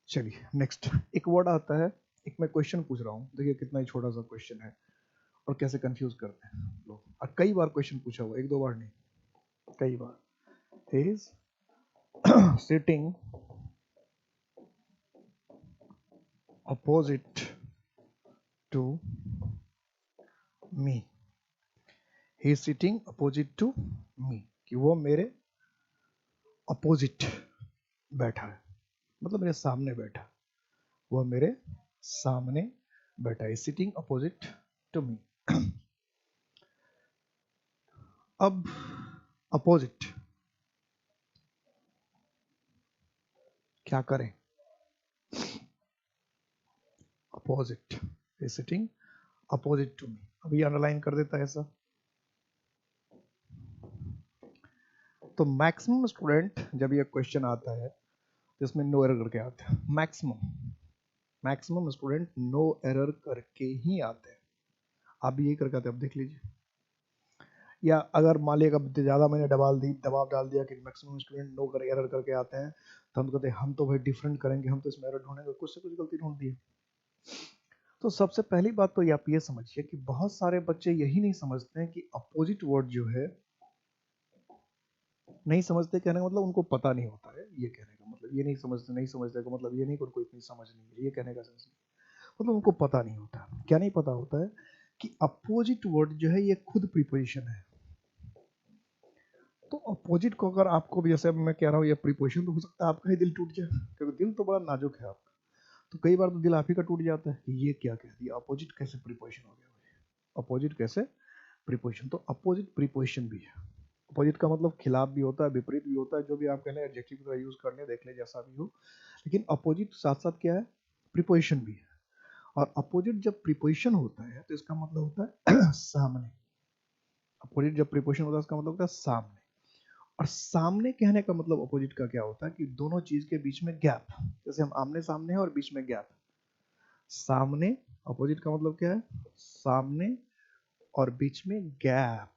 Speaker 1: चलिए नेक्स्ट, एक वर्ड आता है, एक मैं क्वेश्चन पूछ रहा हूँ, देखिए कितना ही छोटा सा क्वेश्चन है और कैसे कंफ्यूज करते हैं लोग। और कई बार क्वेश्चन पूछा हुआ, एक दो बार नहीं, कई बार। Is sitting opposite to me, he is sitting opposite to me, कि वो मेरे अपोजिट बैठा है, मतलब मेरे सामने बैठा, वह मेरे सामने बैठा है, सिटिंग अपोजिट टू मी। अब अपोजिट क्या करें, opposite is sitting opposite to me, अभी अंडरलाइन कर देता है ऐसा। तो मैक्सिमम स्टूडेंट जब ये क्वेश्चन आता है जिसमें नो एरर करके आते हैं, मैक्सिमम स्टूडेंट नो एरर करके ही आते हैं। आप भी यही करके आते हैं, अब देख लीजिए। या अगर मान लिया ज़्यादा मैंने दबाव डाल दिया कि मैक्सिमम स्टूडेंट नो कर एरर करके आते हैं, तो हम कहते हैं हम तो भाई डिफरेंट करेंगे, हम तो इसमें एरर ढूंढेंगे, कुछ से कुछ गलती ढूंढ दी है। तो सबसे पहली बात तो आप ये समझिए कि बहुत सारे बच्चे यही नहीं समझते हैं कि अपोजिट वर्ड जो है, नहीं समझते, कहने का मतलब उनको पता नहीं होता है, ये कहने का मतलब ये नहीं समझते का मतलब ये नहीं कि उनको इतनी समझ नहीं है, ये कहने का सेंस नहीं, मतलब उनको पता नहीं होता। क्या नहीं पता होता है कि अपोजिट वर्ड जो है ये खुद प्रीपोजिशन है। तो अपोजिट को अगर आपको भी, जैसे मैं कह रहा हूँ ये प्रीपोजिशन, तो हो सकता है आपका ही दिल टूट जाए, क्योंकि दिल तो बड़ा नाजुक है आपका। तो कई बार तो दिल आप ही का टूट जाता है कि ये क्या कह दिया, अपोजिट कैसे प्रीपोजिशन हो गया, अपोजिट कैसे प्रीपोजिशन। तो अपोजिट प्रीपोजिशन भी है। अपोजिट का मतलब खिलाफ भी होता है, विपरीत भी होता है, जो भी आप कहने एडजेक्टिव का यूज करने देख ले जैसा भी हो, लेकिन अपोजिट साथ साथ क्या है, प्रीपोजिशन भी है। और अपोजिट जब प्रीपोजिशन होता है तो इसका मतलब होता है सामने। अपोजिट जब प्रीपोजिशन होता है इसका मतलब होता है सामने। और सामने कहने का मतलब अपोजिट का क्या होता है कि दोनों चीज के बीच में गैप, जैसे हम आमने सामने हैं और बीच में गैप। सामने, अपोजिट का मतलब क्या है, सामने और बीच में गैप,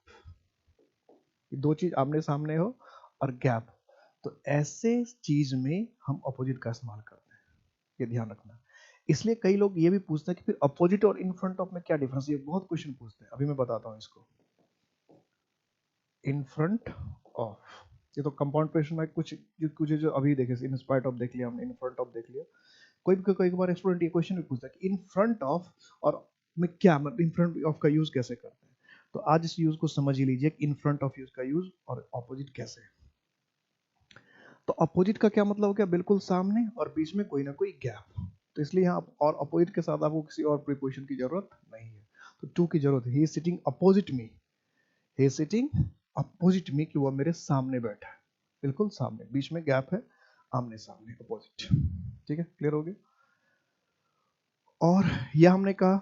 Speaker 1: दो चीज आमने सामने हो और गैप, तो ऐसे चीज में हम अपोजिट का इस्तेमाल करते हैं, ये ध्यान रखना। इसलिए कई लोग ये भी पूछते हैं कि फिर अपोजिट और इन फ्रंट ऑफ में क्या डिफरेंस है, ये बहुत क्वेश्चन पूछते हैं, अभी मैं बताता हूं इसको। इन फ्रंट ऑफ, ये तो कंपाउंड प्रेशन में कुछ जो अभी देखे, इन स्पाइट ऑफ देख लिया हमने, इन फ्रंट ऑफ देख लिया। कोई बार स्टूडेंट ये क्वेश्चन भी पूछता है कि इन फ्रंट ऑफ और में क्या मतलब, इन फ्रंट ऑफ का यूज कैसे करते हैं। तो आज इस यूज को समझ ही लीजिए कि इन फ्रंट ऑफ यूज का यूज और अपोजिट कैसे है। तो अपोजिट का क्या मतलब हो गया, बिल्कुल सामने और बीच में कोई ना कोई गैप। तो इसलिए यहाँ और अपोजिट के साथ आपको किसी और प्रीपोजिशन की जरूरत नहीं है, तो टू की जरूरत है। He is sitting opposite me, he is sitting opposite me, कि वो मेरे सामने बैठा है, बिल्कुल सामने, बीच में गैप है, आमने सामने, अपोजिट। ठीक है, क्लियर हो गया। और यह हमने कहा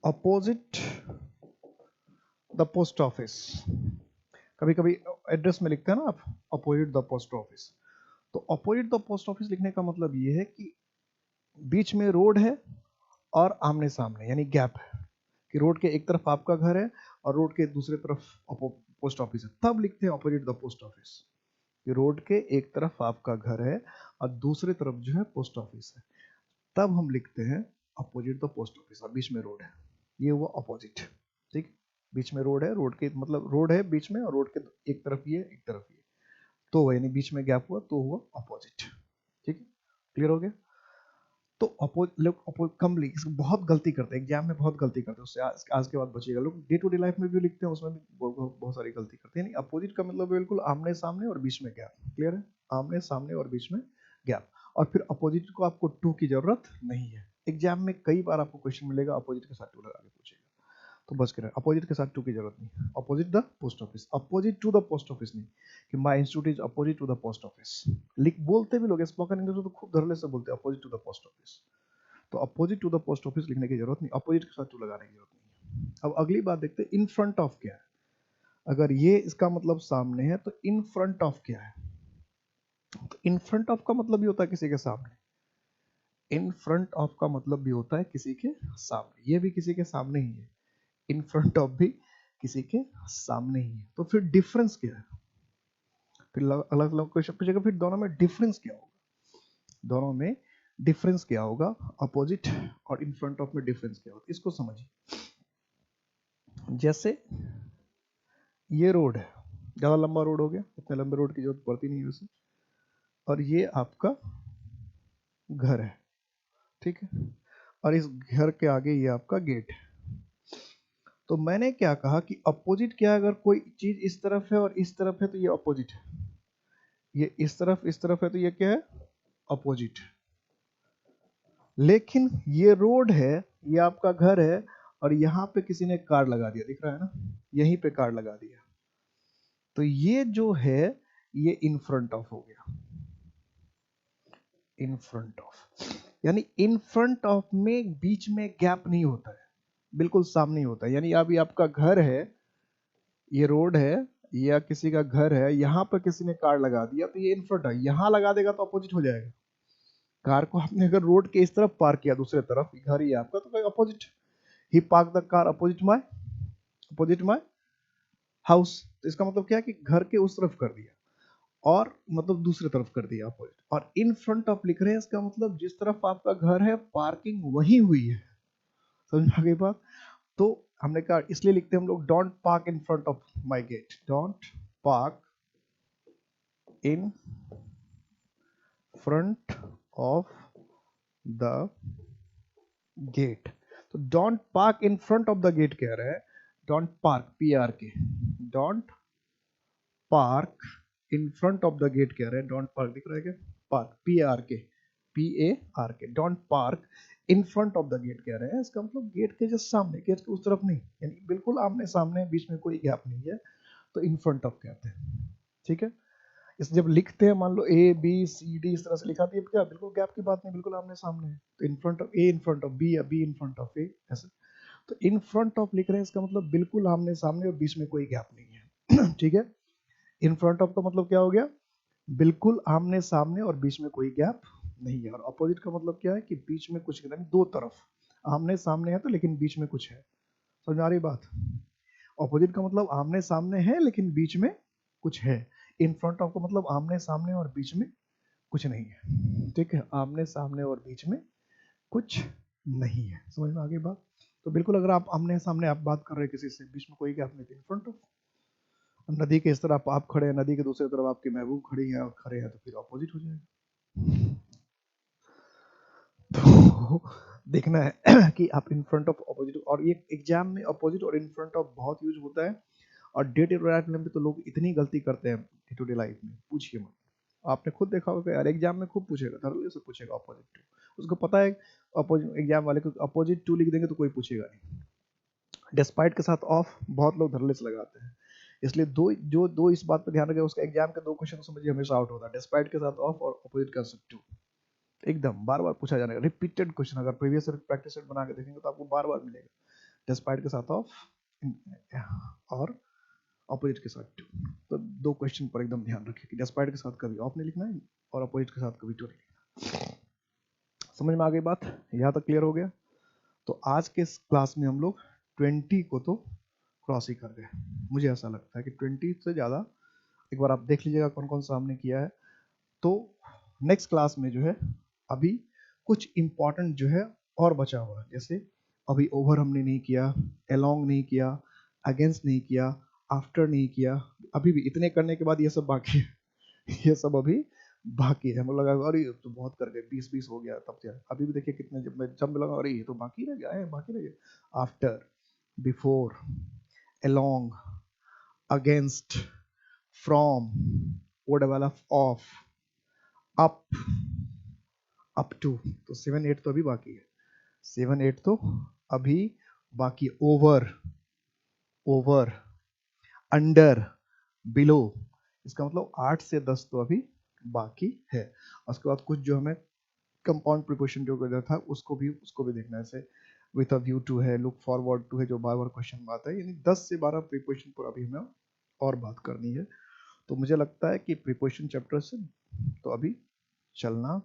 Speaker 1: अपोजिट द पोस्ट ऑफिस। कभी कभी एड्रेस में लिखते हैं ना आप, अपोजिट द पोस्ट ऑफिस। तो अपोजिट द पोस्ट ऑफिस लिखने का मतलब ये है कि बीच में रोड है और आमने सामने यानी गैप है, कि रोड के एक तरफ आपका घर है और रोड के दूसरे तरफ पोस्ट ऑफिस है, तब लिखते हैं अपोजिट द पोस्ट ऑफिस। कि रोड के एक तरफ आपका घर है और दूसरे तरफ जो है पोस्ट ऑफिस है, तब हम लिखते हैं अपोजिट द पोस्ट ऑफिस, और बीच में रोड है, ये हुआ अपोजिट। ठीक, बीच में रोड है, रोड के मतलब रोड है बीच में और रोड के एक तरफ ये एक तरफ ये, तो यानी बीच में गैप हुआ तो हुआ अपोजिट। ठीक है, क्लियर हो गया। तो लोग कम बहुत गलती करते हैं, एग्जाम में बहुत गलती करते हैं, उससे आज के बाद बचिएगा। लोग डे टू डे लाइफ में भी लिखते हैं, उसमें भी बहुत सारी गलती करते हैं। यानी अपोजिट का मतलब बिल्कुल आमने सामने और बीच में गैप, क्लियर है, आमने सामने और बीच में गैप। और फिर अपोजिट को आपको टू की जरूरत नहीं है। एग्जाम में कई बार आपको क्वेश्चन मिलेगा अपोजिट के साथ टू लगा के पूछेगा, तो बस करें, अपोजिट के साथ टू की जरूरत नहीं। Opposite the post office, opposite to the post office नहीं, कि my institute is opposite to the post office. लिख बोलते भी लोग स्पोकन इंग्लिश में तो खूब धड़ल्ले से बोलते हैं opposite to the post office. तो opposite to the post office लिखने की जरूरत नहीं, अपोजिट के साथ टू लगाने की जरूरत नहीं। अब अगली बात देखते हैं, इन फ्रंट ऑफ क्या है। अगर ये इसका मतलब सामने है तो इन फ्रंट ऑफ क्या है। तो इन फ्रंट ऑफ का मतलब भी होता है किसी के सामने, इन फ्रंट ऑफ का मतलब भी होता है किसी के सामने, ये भी किसी के सामने ही है, इन फ्रंट ऑफ भी किसी के सामने ही है। तो फिर डिफरेंस क्या है, फिर अलग अलग क्वेश्चन पूछेगा, फिर दोनों में डिफरेंस क्या होगा, दोनों में डिफरेंस क्या होगा, अपोजिट और इन फ्रंट ऑफ में डिफरेंस क्या होगा, इसको समझिए। जैसे ये रोड है, ज्यादा लंबा रोड हो गया, इतने लंबे रोड की जरूरत पड़ती नहीं है वैसे, और ये आपका घर है, ठीक है, और इस घर के आगे ये आपका गेट है। तो मैंने क्या कहा कि अपोजिट क्या है, अगर कोई चीज इस तरफ है और इस तरफ है तो ये अपोजिट है, ये इस तरफ है तो ये क्या है, अपोजिट। लेकिन ये रोड है, ये आपका घर है, और यहां पे किसी ने कार लगा दिया, दिख रहा है ना, यहीं पे कार लगा दिया, तो ये जो है ये इन फ्रंट ऑफ हो गया, इन फ्रंट ऑफ। यानी इन फ्रंट ऑफ में बीच में गैप नहीं होता है, बिल्कुल सामने होता है। यानी अभी आपका घर है, ये रोड है या किसी का घर है, यहां पर किसी ने कार लगा दिया तो ये इन फ्रंट है, यहां लगा देगा तो अपोजिट हो जाएगा। कार को आपने अगर रोड के इस तरफ पार्क किया, दूसरे तरफ घर ही आपका, तो opposite, he park the car opposite my house. तो इसका मतलब क्या है कि घर के उस तरफ कर दिया, और मतलब दूसरे तरफ कर दिया अपोजिट। और इन फ्रंट ऑफ लिख रहे हैं, इसका मतलब जिस तरफ आपका घर है पार्किंग वही हुई है, समझ में आ गई बात। तो हमने कहा इसलिए लिखते हैं हम लोग, don't park in front of my gate, don't park in front of the gate. तो don't park in front of the gate कह रहे हैं, don't park PRK, don't park in front of the gate कह रहे हैं, don't park दिख रहा है क्या, park PARK don't park in front of the gate कह रहे हैं, इसका मतलब गेट के जस्ट सामने, गेट के उस तरफ नहीं, यानी बिल्कुल आमने सामने, बीच में कोई गैप नहीं है, तो इन फ्रंट ऑफ कहते हैं। ठीक है, इस जब लिखते हैं मान लो ABCD इस तरह से लिखा, तो क्या बिल्कुल गैप की बात नहीं, बिल्कुल आमने सामने है, तो इन front of A in front of B या B in front of A ऐसे। तो इन फ्रंट ऑफ लिख रहे हैं, इसका मतलब बिल्कुल आमने सामने और बीच में कोई गैप नहीं है। ठीक है, इन फ्रंट ऑफ का मतलब क्या हो गया, बिल्कुल आमने सामने और बीच में कोई गैप नहीं है। और अपोजिट का मतलब क्या है कि बीच में कुछ नहीं, दो तरफ आमने सामने है तो लेकिन बीच में कुछ है। समझ आ रही बात? अपोजिट का मतलब आमने सामने है लेकिन बीच में कुछ है। इन फ्रंट ऑफ का मतलब आमने सामने और बीच में कुछ नहीं है। ठीक है, आमने सामने और बीच में कुछ नहीं है। समझ में आ गई बात? तो बिल्कुल अगर आप आमने सामने आप बात कर रहे हैं किसी से, बीच में कोई गैप नहीं थी, इन फ्रंट ऑफ। नदी के इस तरफ आप खड़े हैं, नदी के दूसरी तरफ आपकी महबूब खड़ी है और खड़े हैं, तो फिर अपोजिट हो जाएगा। तो देखना है कि आप इन फ्रंट ऑफ अपोजिट, और ये एग्जाम में अपोजिट और इन फ्रंट ऑफ बहुत यूज होता है। और डे टू डे लाइफ में तो लोग इतनी गलती करते हैं डे टू डे लाइफ में, पूछिए मत। आपने खुद देखा होगा यार, एग्जाम में खूब पूछेगा, धड़ल्ले से पूछेगा अपोजिट टू, उसको पता है अपोजिट, एग्जाम वाले को अपोजिट टू लिख देंगे तो कोई पूछेगा नहीं। डिस्पाइट के साथ ऑफ बहुत लोग धड़ल्ले से लगाते हैं, इसलिए दो इस बात पर ध्यान रखें, उसका एग्जाम के दो क्वेश्चन समझिए हमेशा आउट होता है, डिस्पाइट के साथ ऑफ और अपोजिट का टू। एकदम बार बार पूछा जाएगा, रिपीटेड क्वेश्चन, अगर प्रीवियस प्रैक्टिस सेट बना के देखेंगे तो आपको बार बार मिलेगा, डिस्पाइट के साथ ऑफ और अपोजिट के साथ टू। तो दो क्वेश्चन पर एकदम ध्यान रखिए कि डिस्पाइट के साथ कभी ऑफ नहीं लिखना है और अपोजिट के साथ कभी टू नहीं लिखना। समझ में आ गई बात? यहाँ तक क्लियर हो गया? तो आज के इस क्लास में हम लोग 20 को तो क्रॉस ही कर गए, मुझे ऐसा लगता है कि 20 से ज़्यादा। एक बार आप देख लीजिएगा कौन कौन सा हमने किया है। तो नेक्स्ट क्लास में जो है अभी कुछ इंपॉर्टेंट जो है और बचा हुआ है, जैसे अभी ओवर हमने नहीं किया, अलोंग नहीं किया, अगेंस्ट नहीं किया, आफ्टर नहीं किया, अभी भी इतने करने के बाद ये सब बाकी है। ये सब अभी बाकी है। हम लगा अरे तो बहुत कर गए, 20 हो गया, तब क्या अभी भी देखिए कितने, जब लगा अरे ये तो बाकी रह गया है, बाकी रह गया। After, before, along, against, from, word वाला ऑफ, अप, अप टू, तो 7 8 तो अभी बाकी है, 7 8 तो अभी बाकी। ओवर, ओवर, अंडर, बिलो, इसका मतलब 8 से 10 तो अभी बाकी है। उसके बाद कुछ जो हमें कंपाउंड प्रीपोजिशन जो करना था उसको भी देखना है, जैसे विथ अ व्यू टू है, लुक फॉरवर्ड टू है, जो बार बार क्वेश्चन में आता है, यानी 10 से 12 प्रीपोजिशन पर अभी हमें और बात करनी है। तो मुझे लगता है कि प्रीपोजिशन चैप्टर से तो अभी चलना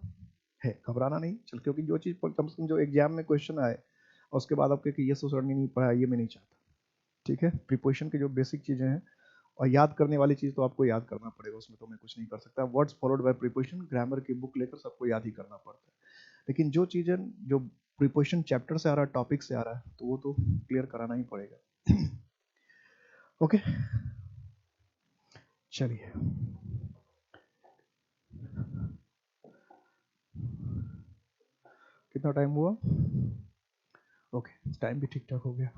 Speaker 1: है, घबराना नहीं चल, क्योंकि जो चीज़ कम से कम जो एग्जाम में क्वेश्चन आए और उसके बाद आपके कि ये सर ने नहीं पढ़ा, ये मैं नहीं चाहता। ठीक है, प्रीपोजिशन की जो बेसिक चीज़ें हैं और याद करने वाली चीज़ तो आपको याद करना पड़ेगा, उसमें तो मैं कुछ नहीं कर सकता। Words followed by preposition, grammar की बुक लेकर सबको याद ही करना पड़ता है, लेकिन जो चीज़ें जो प्रीपोजिशन चैप्टर से आ रहा है, टॉपिक से आ रहा है, तो वो तो क्लियर कराना ही पड़ेगा। ओके, चलिए कितना टाइम हुआ? ओके, टाइम भी ठीक ठाक हो गया।